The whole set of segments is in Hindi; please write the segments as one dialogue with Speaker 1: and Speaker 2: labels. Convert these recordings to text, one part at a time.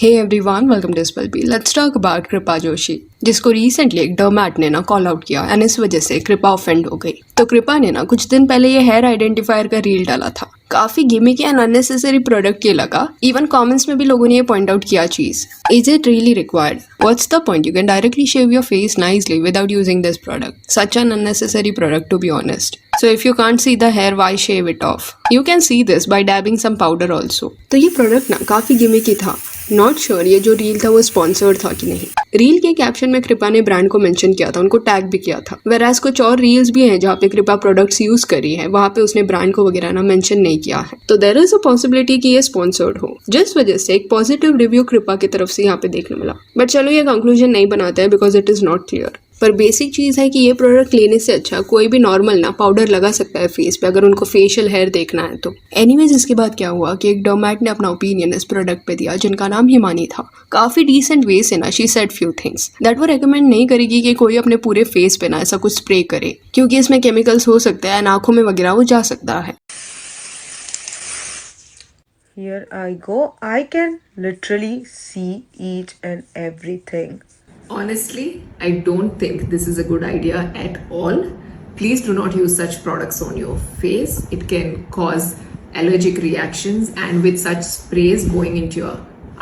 Speaker 1: Hey everyone, welcome to Spell Bee. Let's talk about कृपा जोशी, जिसको रिसेंटली एक डर्मैट ने ना कॉल आउट किया एंड इस वजह से कृपा ऑफेंड हो गई। तो कृपा ने ना कुछ दिन पहले ये हेयर आइडेंटिफायर का रील डाला था। काफी गिमिक एंड अननेसेसरी प्रोडक्ट ये लगा। इवन कमेंट्स में भी लोगों ने ये पॉइंट आउट किया चीज, is it really required? What's the point? You can directly shave your face nicely without using this product. Such an unnecessary product to be honest. So if you can't see the hair, why shave it off? You can see this by dabbing some powder also. तो ये प्रोडक्ट ना काफी गिमिकी था। नॉट श्योर ये जो रील था वो स्पॉन्सर्ड था कि नहीं। रील के कैप्शन में कृपा ने ब्रांड को मेंशन किया था, उनको टैग भी किया था। वेराज कुछ और रील्स भी हैं जहाँ पे कृपा प्रोडक्ट्स यूज करी है, वहाँ पे उसने ब्रांड को वगैरह ना मेंशन नहीं किया है। तो देयर इज अ पॉसिबिलिटी कि ये स्पॉन्सर्ड हो, जिस वजह से एक पॉजिटिव रिव्यू कृपा की तरफ से यहाँ पे देखने मिला। बट चलो ये कंक्लूजन नहीं बनाते हैं because it is not clear. पर बेसिक चीज़ है कि ये प्रोडक्ट लेने से अच्छा कोई भी नॉर्मल ना पाउडर लगा सकता है फेस पे, अगर उनको फेशियल हेयर देखना है तो। एनीवेज इसके बाद क्या हुआ कि एक डर्मैट ने अपना ओपिनियन इस प्रोडक्ट पे दिया, जिनका नाम हिमानी था। काफ़ी डिसेंट वे से ना she said few things that वो रेकमेंड नहीं करेगी कि कोई अपने पूरे फेस पे ना ऐसा कुछ स्प्रे करे, क्योंकि इसमें केमिकल्स हो सकते हैं, आंखों में वगैरह वो जा सकता है।
Speaker 2: Here I go. I can literally see each and everything.
Speaker 3: Honestly, I don't think this is a good idea at all. Please do not use such products on your face. It can cause allergic reactions, and with such sprays going into your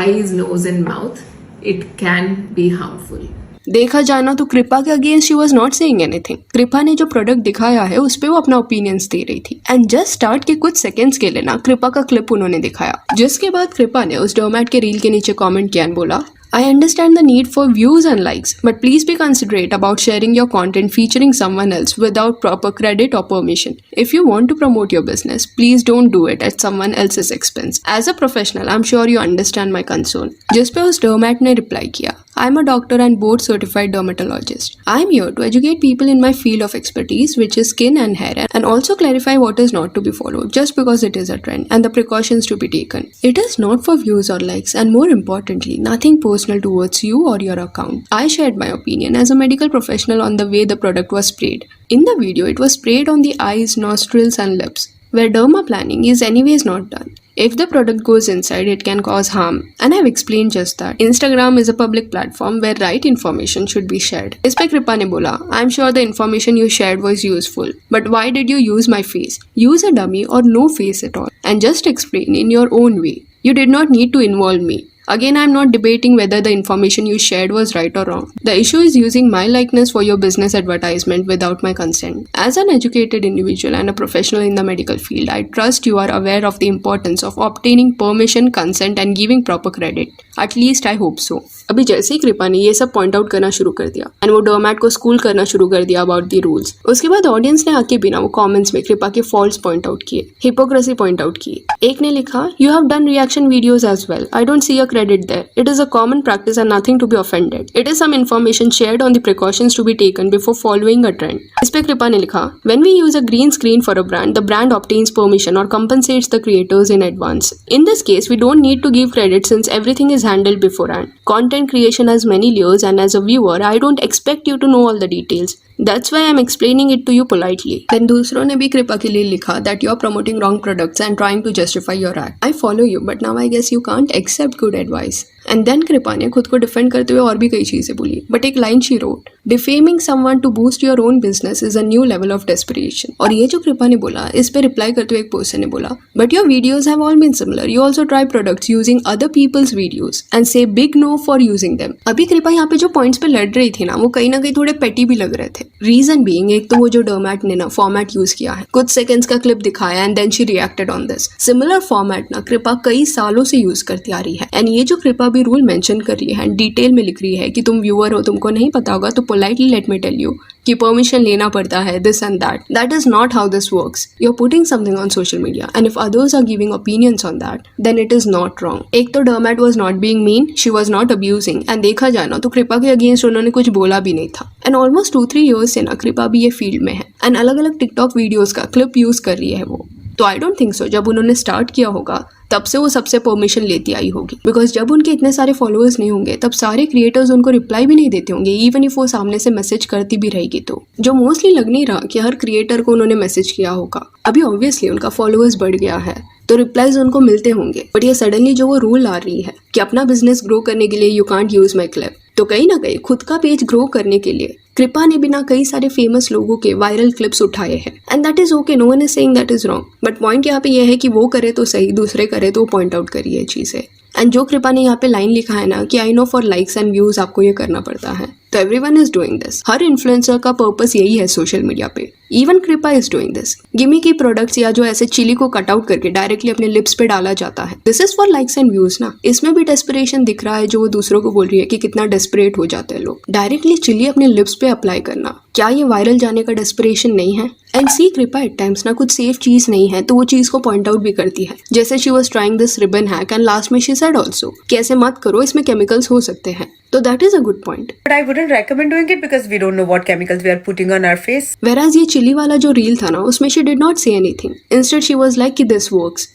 Speaker 3: eyes, nose and mouth, it can be harmful.
Speaker 1: देखा जाए ना तो कृपा के against she was not saying anything. कृपा ने जो प्रोडक्ट दिखाया है उस पे वो अपना ओपिनियंस दे रही थी। एंड जस्ट स्टार्ट के कुछ सेकंड्स के लिए ना कृपा का क्लिप उन्होंने दिखाया, जिसके बाद कृपा ने उस डोमैट के रील के नीचे कमेंट किया और बोला, I understand the need for views and likes, but please be considerate about sharing your content featuring someone else without proper credit or permission. If you want to promote your business, please don't do it at someone else's expense. As a professional, I'm sure you understand my concern. जिस पे उस डर्मैट ने रिप्लाई किया, I'm a doctor and board certified dermatologist. I'm here to educate people in my field of expertise, which is skin and hair, and also clarify what is not to be followed just because it is a trend and the precautions to be taken. It is not for views or likes, and more importantly, nothing personal towards you or your account. I shared my opinion as a medical professional on the way the product was sprayed. In the video, it was sprayed on the eyes, nostrils, and lips, where derma planning is anyways not done. If the product goes inside, it can cause harm, and I've explained just that. Instagram is a public platform where right information should be shared. इस पे कृपा ने बोला, I'm sure the information you shared was useful, but why did you use my face? Use a dummy or no face at all, and just explain in your own way. You did not need to involve me. Again, I'm not debating whether the information you shared was right or wrong. The issue is using my likeness for your business advertisement without my consent. As an educated individual and a professional in the medical field, I trust you are aware of the importance of obtaining permission, consent and giving proper credit. At least I hope so. अभी जैसे ही कृपा ने ये सब पॉइंट आउट करना शुरू कर दिया एंड वो डोमैट को स्कूल करना शुरू कर दिया अबाउट द रूल्स, उसके बाद ऑडियंस ने आके बिना वो कमेंट्स में कृपा के फॉल्ट्स पॉइंट आउट किए, हिपोक्रेसी पॉइंट आउट की। एक ने लिखा, you have done reaction videos as well, I don't see a credit there. It is a common practice and nothing to be offended. It is some information shared on the precautions to be taken before following a trend. इस पे कृपा ने लिखा, when we use a green screen for a brand, the brand obtains permission or compensates the creators in advance. In this case, we don't need to give credit since everything is handled beforehand. Content creation has many layers and as a viewer, I don't expect you to know all the details. That's why I'm explaining it to you politely. Then दूसरों ने भी कृपा के लिए लिखा that you're promoting wrong products and trying to justify your act. I follow you, but now I guess you can't accept good advice. And then कृपा ने खुद को डिफेंड करते हुए और भी कई चीजें बोली, बट एक line she wrote, defaming someone to boost your own business is a new level of desperation. और ये जो कृपा ने बोला, इस पे रिप्लाई करते हुए एक पर्सन ने बोला, but your videos have all been similar, you also try products using other people's videos and say big no for using them. अभी कृपा यहाँ पे जो पॉइंट्स पे लड़ रही थी ना, वो कहीं ना कहीं थोड़े पेटी भी लग रहे थे। रीजन बीइंग, एक तो वो जो डर्मैट ने ना फॉर्मेट यूज किया है, कुछ सेकंड्स का क्लिप दिखाया and then she reacted on this. Similar format ना कृपा कई सालों से यूज करती आ रही है, एंड ये जो कृपा भी रूल मेंशन कर रही है, डिटेल में लिख रही है कि तुम व्यूअर हो, तुमको नहीं पता होगा तो politely let me tell you कि परमिशन लेना पड़ता है, this and that. That is not how this works. You are putting something on social media and if others are giving opinions on that, then it is not wrong. एक तो dermat was not being mean, she was not abusing, and देखा जाए ना तो कृपा के अगेंस्ट उन्होंने कुछ बोला भी नहीं था। एंड ऑलमोस्ट 2-3 ईयर्स से ना कृपा भी ये फील्ड में है एंड अलग अलग टिकटॉक वीडियोज का क्लिप यूज कर रही है वो। तो आई डोंट थिंक सो जब उन्होंने स्टार्ट किया होगा तब से वो सबसे परमिशन लेती आई होगी, बिकॉज जब उनके इतने सारे फॉलोअर्स नहीं होंगे तब सारे क्रिएटर्स उनको रिप्लाई भी नहीं देते होंगे, इवन इफ वो सामने से मैसेज करती भी रहेगी तो। जो मोस्टली लग नहीं रहा कि हर क्रिएटर को उन्होंने मैसेज किया होगा। अभी ऑब्वियसली उनका फॉलोअर्स बढ़ गया है तो रिप्लाईज उनको मिलते होंगे। बट ये सडनली जो वो रूल आ रही है कि अपना बिजनेस ग्रो करने के लिए you can't use my clip, तो कहीं ना कहीं खुद का पेज ग्रो करने के लिए कृपा ने बिना कई सारे फेमस लोगों के वायरल क्लिप्स उठाए हैं। And that is okay, no one is saying that is wrong, but point यहाँ पे ये है कि वो करे तो सही, दूसरे करे तो पॉइंट आउट करिए ये चीजें। एंड जो कृपा ने यहाँ पे लाइन लिखा है ना कि I know for likes and views आपको ये करना पड़ता है, तो everyone is doing this. Her influencer का पर्पस यही है सोशल मीडिया पे, इवन कृपा इज डूइंग दिस। गिमी की प्रोडक्ट्स या जो ऐसे चिली को कट आउट करके डायरेक्टली अपने लिप्स पे डाला जाता है, this is for likes and views ना। इसमें भी डेस्परेशन दिख रहा है जो वो दूसरों को बोल रही है कि कितना डेस्परेट हो जाते हैं लोग। डायरेक्टली चिली अपने लिप्स पे अप्लाई करना, क्या ये वायरल जाने का डेस्परेशन नहीं है? एंड सी कृपा एट टाइम्स ना कुछ सेफ चीज नहीं है तो वो चीज को पॉइंट आउट भी करती है। जैसे she was trying this ribbon hack and last में शी सेड आल्सो कि ऐसे मत करो, इसमें केमिकल्स हो सकते हैं। तो that is a good point.
Speaker 2: But I wouldn't recommend doing it because we don't know what chemicals we are putting on our face.
Speaker 1: Whereas ये चिली वाला जो रील था ना उसमें she did not say anything. Instead she was like कि this works.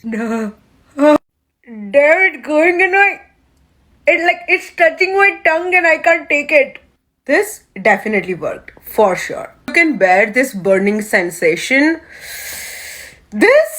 Speaker 2: Damn it, going in my... It's touching my tongue and I can't take it. This definitely worked, for sure. You can bear this burning sensation. This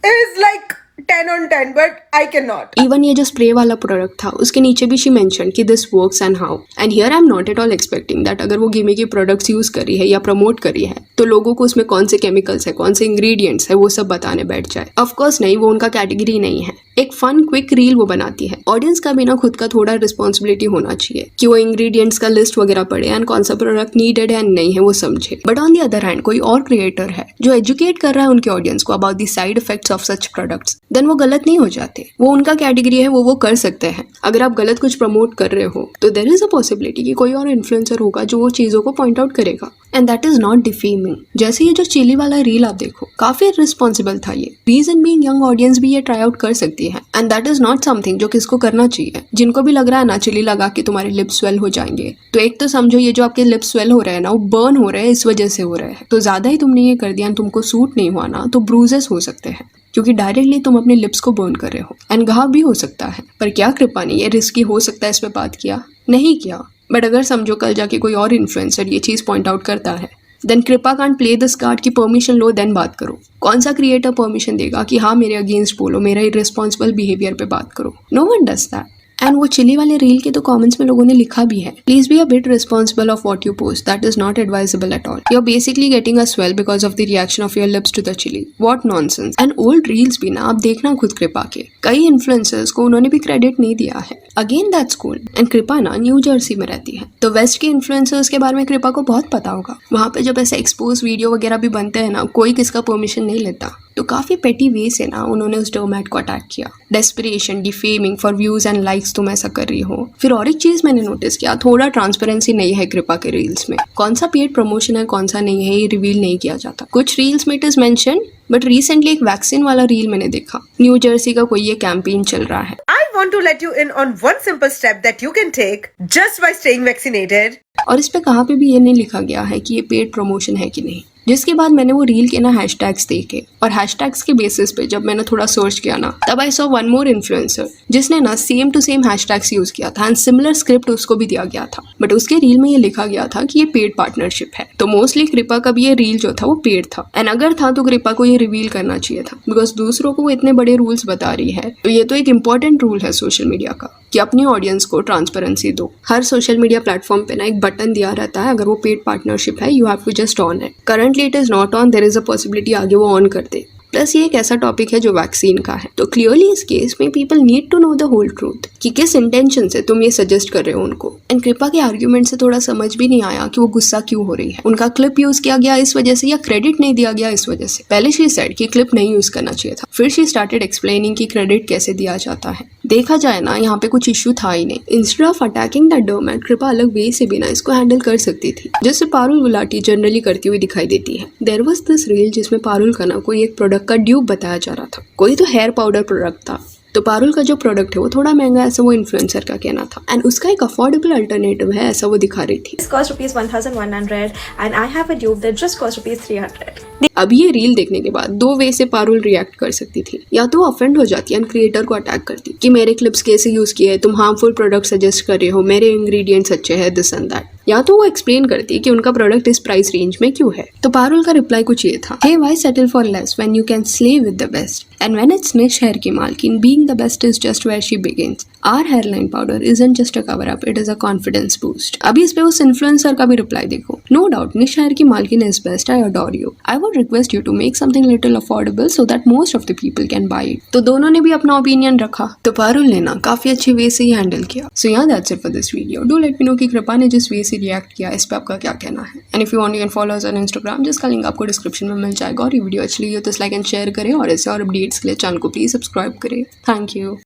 Speaker 2: is like 10 on 10, but I cannot.
Speaker 1: Even ये जो स्प्रे वाला प्रोडक्ट था उसके नीचे भी she mentioned कि this works and how. And here I'm not at all expecting that अगर वो गिमी के प्रोडक्ट्स यूज कर रही है या प्रमोट कर रही है तो लोगों को उसमें कौन से केमिकल्स है, कौन से इंग्रेडिएंट्स है वो सब बताने बैठ जाए। ऑफ कोर्स नहीं, वो उनका कैटेगरी नहीं है। एक फन क्विक रील वो बनाती है। ऑडियंस का भी ना खुद का थोड़ा रिस्पॉन्सिबिलिटी होना चाहिए कि वो इंग्रेडिएंट्स का लिस्ट वगैरह पढ़े एंड कौन सा प्रोडक्ट नीडेड है एंड नहीं है वो समझे। But on the other hand कोई और क्रिएटर है जो एजुकेट कर रहा है उनके ऑडियंस को about the side effects of such products, then वो गलत नहीं हो जाते। वो उनका कैटेगरी है, वो कर सकते हैं। अगर आप गलत कुछ प्रमोट कर रहे हो तो देयर इज अ पॉसिबिलिटी कि कोई और इन्फ्लुएंसर होगा जो वो चीजों को पॉइंट आउट करेगा and that is not defaming. जैसे ये जो चिली वाला रील आप देखो, काफी रिस्पॉन्सिबल था ये। रीजन बीइंग यंग ऑडियंस भी ये ट्राई आउट कर सकती है and that is not something जो किसको करना चाहिए। जिनको भी लग रहा है ना चिली लगा के तुम्हारे लिप्स स्वेल हो जाएंगे, तो एक तो समझो ये जो आपके लिप्स स्वेल हो रहे हैं ना वो बर्न हो रहे हैं, इस वजह से हो रहे हैं। तो ज्यादा ही तुमने ये कर दिया एंड तुमको सूट नहीं हुआ ना तो ब्रूजेस हो सकते हैं क्योंकि डायरेक्टली तुम अपने लिप्स को बर्न कर रहे हो एंड घाव भी हो सकता है। पर क्या कृपा ने ये रिस्की हो सकता है इस पे बात किया? नहीं किया। बट अगर समझो कल जाके कोई और इन्फ्लुएंसर ये चीज पॉइंट आउट करता है देन कृपा कांट प्ले दिस कार्ड की परमिशन लो देन बात करो। कौन सा क्रिएटर परमिशन देगा कि हाँ मेरे अगेंस्ट बोलो, मेरा इररिस्पॉन्सिबल बिहेवियर पे बात करो? No one does that. And वो चिली वाले रील के तो कमेंट्स में लोगों ने लिखा भी है, please be a bit responsible of what you post, that is not advisable at all. You are basically getting a swell because of the reaction of your lips to the chilli. What nonsense. And old reels भी ना आप देखना खुद कृपा के, कई इन्फ्लुएंसर्स को उन्होंने भी क्रेडिट नहीं दिया है। Again that's cool. एंड कृपा ना न्यू जर्सी में रहती है तो वेस्ट के इन्फ्लुएंसर्स के बारे में कृपा को बहुत पता होगा। वहां पे जब ऐसे एक्सपोज वीडियो वगैरह भी बनते हैं ना, कोई किसका परमिशन नहीं लेता, तो काफी पेटी वे से ना उन्होंने उस डोमैट को अटैक किया। Desperation, defaming for views and likes, तुम ऐसा कर रही हो। फिर और एक चीज मैंने नोटिस किया, थोड़ा ट्रांसपेरेंसी नहीं है कृपा के रील्स में। कौन सा पेड प्रमोशन है कौन सा नहीं है ये रिवील नहीं किया जाता। कुछ रील्स में it is mention, but recently एक वैक्सीन वाला रील मैंने देखा, न्यू जर्सी का कोई ये कैंपेन चल रहा है।
Speaker 2: I want to let you in on one simple step that you can take just by staying vaccinated.
Speaker 1: और इस पे कहाँ पे भी ये नहीं लिखा गया है कि ये पेड प्रमोशन है कि नहीं। जिसके बाद मैंने वो रील के ना हैशटैग्स देखे और हैशटैग्स के बेसिस पे जब मैंने थोड़ा सर्च किया ना तब I saw one more influencer जिसने ना same to same hashtags use किया था एंड सिमिलर स्क्रिप्ट उसको भी दिया गया था, बट उसके रील में ये लिखा गया था कि ये पेड पार्टनरशिप है। तो मोस्टली कृपा का भी ये रील जो था वो पेड था एंड अगर था तो कृपा को ये रिवील करना चाहिए था बिकॉज दूसरों को वो इतने बड़े रूल्स बता रही है। तो ये तो एक इंपॉर्टेंट रूल है सोशल मीडिया का कि अपनी ऑडियंस को ट्रांसपेरेंसी दो। हर सोशल मीडिया प्लेटफॉर्म पे ना एक बटन दिया रहता है, अगर वो पेड पार्टनरशिप है you have to just on it. Currently it is not on, there is a possibility आगे वो ऑन कर दे। प्लस ये एक ऐसा टॉपिक है जो वैक्सीन का है, तो क्लियरली इस केस में people need to know the whole truth कि किस इंटेंशन से तुम ये सजेस्ट कर रहे हो उनको। एंड कृपा के आर्ग्यूमेंट से थोड़ा समझ भी नहीं आया कि वो गुस्सा क्यों हो रही है। उनका क्लिप यूज किया गया इस वजह से या क्रेडिट नहीं दिया गया इस वजह से? पहले शी सेड कि क्लिप नहीं यूज करना चाहिए था, फिर शी स्टार्टेड एक्सप्लेनिंग कि क्रेडिट कैसे दिया जाता है। देखा जाए ना यहाँ पे कुछ इश्यू था ही नहीं। इंस्टेड ऑफ अटैकिंग दैट डोमैट, कृपा अलग वे से भी ना इसको हैंडल कर सकती थी, जैसे पारुल गुलाटी जनरली करती हुई दिखाई देती है। देयर वाज दिस रील जिसमें पारुल का ना कोई एक प्रोडक्ट का ड्यूप बताया जा रहा था, कोई तो हेयर पाउडर प्रोडक्ट था। तो पारुल का जो प्रोडक्ट है वो थोड़ा महंगा है ऐसा वो इन्फ्लुएंसर का कहना था एंड उसका एक अफोर्डेबल अल्टरनेटिव है ऐसा वो दिखा रही थी।
Speaker 4: This cost rupees 1100 and I have a dupe that just cost rupees 300.
Speaker 1: अब ये रील देखने के बाद दो वे से पारुल रिएक्ट कर सकती थी, या तो ऑफेंड हो जाती है एंड क्रिएटर को अटैक करती कि मेरे क्लिप्स कैसे यूज किए, तुम हार्मफुल प्रोडक्ट सजेस्ट कर रहे हो, मेरे इंग्रेडिएंट्स अच्छे हैं, दिस एंड दैट। या तो वो एक्सप्लेन करती कि उनका प्रोडक्ट इस प्राइस रेंज में क्यों है। तो पारुल का रिप्लाई कुछ ये था, hey why settle for less when you can slay with the best and when it's nish hair की मालकिन being the best is just where she begins. Our hairline powder isn't just a cover up, it is a confidence boost. अभी इस पे उस इन्फ्लुएंसर का भी रिप्लाई देखो, नो डाउट निश हेयर की मालकिन is best, I adore you, I would request you to make something little affordable so that most of the people can buy it. तो दोनों ने भी अपना ओपिनियन रखा, तो पारुल ने ना काफी अच्छे वे से ही हैंडल किया। सो या that's it for this video. Do let me know कि कृपा ने जिस वे से रिएक्ट किया इस पे आपका क्या कहना है। And if you want you can follow us on Instagram, जिसका लिंक आपको डिस्क्रिप्शन में मिल जाएगा। और ये वीडियो अच्छी लगी हो तो लाइक एंड शेयर करें और ऐसे और अपडेट्स के लिए चैनल को प्लीज सब्सक्राइब करें। Thank you.